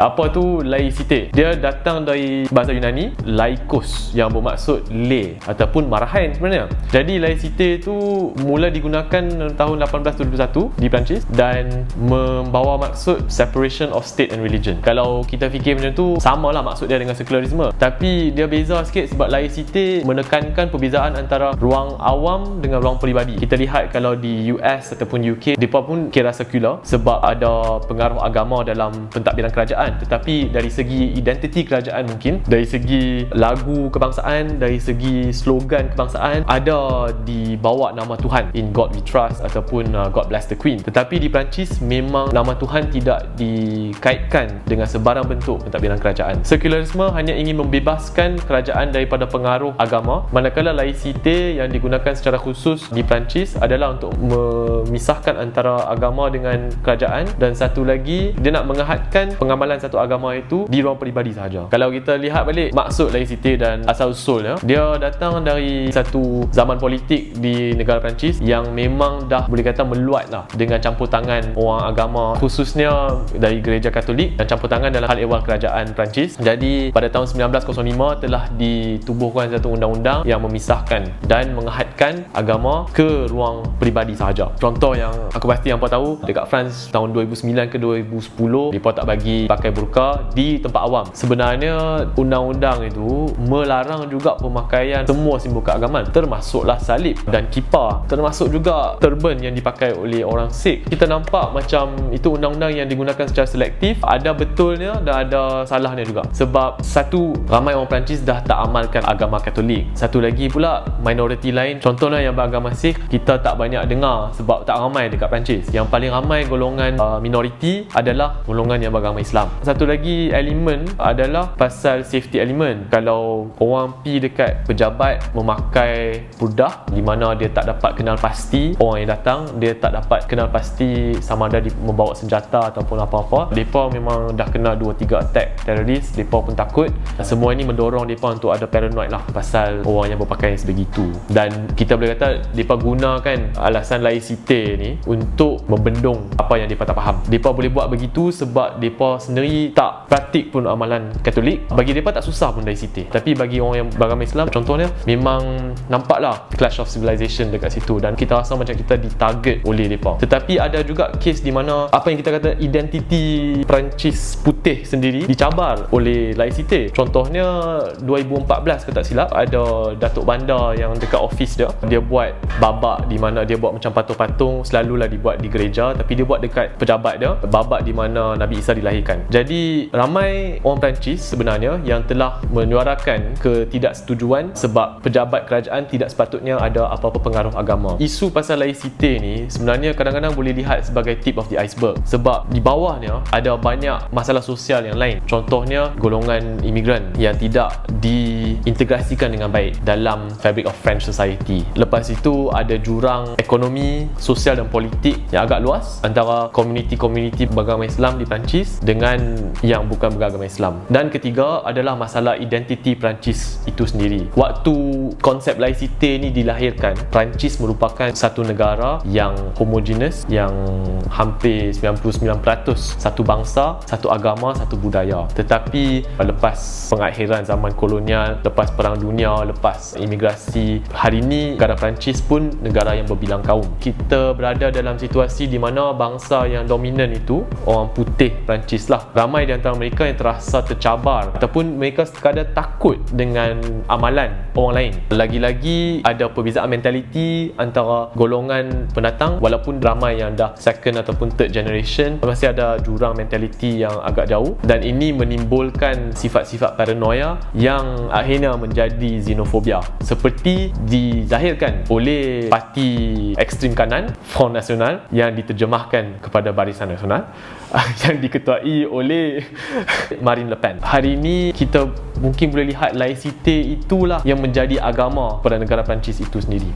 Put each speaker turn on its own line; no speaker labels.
Apa tu laicite? Dia datang dari bahasa Yunani laikos yang bermaksud lay ataupun marahan sebenarnya. Jadi laicite tu mula digunakan tahun 1871 di Perancis dan membawa maksud separation of state and religion. Kalau kita fikir macam tu, samalah maksud dia dengan sekularisme. Tapi dia beza sikit sebab laicite menekankan perbezaan antara ruang awam dengan ruang peribadi. Kita lihat kalau di US ataupun UK, mereka pun kira sekular sebab ada pengaruh agama dalam pentadbiran kerajaan. Tetapi dari segi identiti kerajaan mungkin, dari segi lagu kebangsaan, dari segi slogan kebangsaan, ada dibawa nama Tuhan, In God We Trust ataupun God Bless the Queen. Tetapi di Perancis memang nama Tuhan tidak dikaitkan dengan sebarang bentuk pentadbiran kerajaan. Sekularisme hanya ingin membebaskan kerajaan daripada pengaruh agama, manakala laicite yang digunakan secara khusus di Perancis adalah untuk memisahkan antara agama dengan kerajaan, dan satu lagi dia nak mengahadkan pengamalan satu agama itu di ruang peribadi sahaja. Kalau kita lihat balik maksud laicite dan asal usulnya, dia datang dari satu zaman politik di negara Perancis yang memang dah boleh kata meluat lah dengan campur tangan orang agama, khususnya dari gereja Katolik, dan campur tangan dalam hal ehwal kerajaan Perancis. Jadi pada tahun 1905 telah ditubuhkan satu undang-undang yang memisahkan dan mengahadkan agama ke ruang peribadi sahaja. Contoh yang aku pasti hampa tahu, dekat France tahun 2009 ke 2010 mereka tak bagi pakai burqa di tempat awam. Sebenarnya undang-undang itu melarang juga pemakaian semua simbol keagamaan, termasuklah salib dan kipar, termasuk juga turban yang dipakai oleh orang Sikh. Kita nampak macam itu undang-undang yang digunakan secara selektif, ada betulnya dan ada salahnya juga. Sebab satu, ramai orang Perancis dah tak amalkan agama Katolik. Satu lagi pula, minoriti lain, contohnya yang beragama Sikh, kita tak banyak dengar sebab tak ramai dekat Perancis. Yang paling ramai golongan minoriti adalah golongan yang beragama Islam. Satu lagi elemen adalah pasal safety element. Kalau orang pi dekat pejabat memakai burdah di mana dia tak dapat kenal pasti orang yang datang, dia tak dapat kenal pasti sama ada membawa senjata ataupun apa-apa, mereka memang dah kena 2-3 attack teroris, mereka pun takut. Semua ini mendorong mereka untuk ada paranoid lah pasal orang yang berpakaian sebegitu. Dan kita boleh kata mereka gunakan alasan laicite ni untuk membendung apa yang mereka tak faham. Mereka boleh buat begitu sebab mereka sendiri tak praktik pun amalan Katolik. Bagi mereka tak susah pun laicite. Tapi bagi orang yang beragama Islam, contohnya, memang nampaklah clash of civilization dekat situ dan kita rasa macam kita ditarget oleh mereka. Tetapi ada juga kes di mana apa yang kita kata identiti Perancis putih sendiri dicabar oleh laicite. Contohnya 2014 kalau tak silap, ada Datuk Bandar yang dekat office dia buat babak di mana dia buat macam patung-patung, selalulah dibuat di gereja, tapi dia buat dekat pejabat dia, babak di mana Nabi Isa dilahirkan. Jadi ramai orang Perancis sebenarnya yang telah menyuarakan ketidaksetujuan sebab pejabat kerajaan tidak sepatutnya ada apa-apa pengaruh agama. Isu pasal laicite ni sebenarnya kadang-kadang boleh lihat sebagai tip of the iceberg sebab di bawahnya ada banyak masalah sosial yang lain. Contohnya golongan imigran yang tidak diintegrasikan dengan baik dalam fabric of French society. Lepas itu ada jurang ekonomi, sosial dan politik yang agak luas antara komuniti-komuniti beragama Islam di Perancis dengan yang bukan beragama Islam. Dan ketiga adalah masalah identiti Perancis itu sendiri. Waktu konsep laicite ni dilahirkan, Perancis merupakan satu negara yang homogeneous, yang hampir 99% satu bangsa, satu agama, satu budaya. Tetapi lepas pengakhiran zaman kolonial, lepas perang dunia, lepas imigrasi, hari ini negara Perancis pun negara yang berbilang kaum. Kita berada dalam situasi di mana bangsa yang dominan itu orang putih Perancis lah. Ramai di antara mereka yang terasa tercabar ataupun mereka sekadar takut dengan amalan orang lain. Lagi-lagi ada perbezaan mentaliti antara golongan pendatang, walaupun ramai yang dah second ataupun third generation, masih ada jurang mentaliti yang agak jauh, dan ini menimbulkan sifat-sifat paranoia yang akhirnya menjadi xenofobia seperti dizahirkan oleh parti ekstrim kanan Front National yang diterjemahkan kepada Barisan Nasional yang diketuai oleh Marine Le Pen. Hari ini kita mungkin boleh lihat laicite itulah yang menjadi agama pada negara Perancis itu sendiri.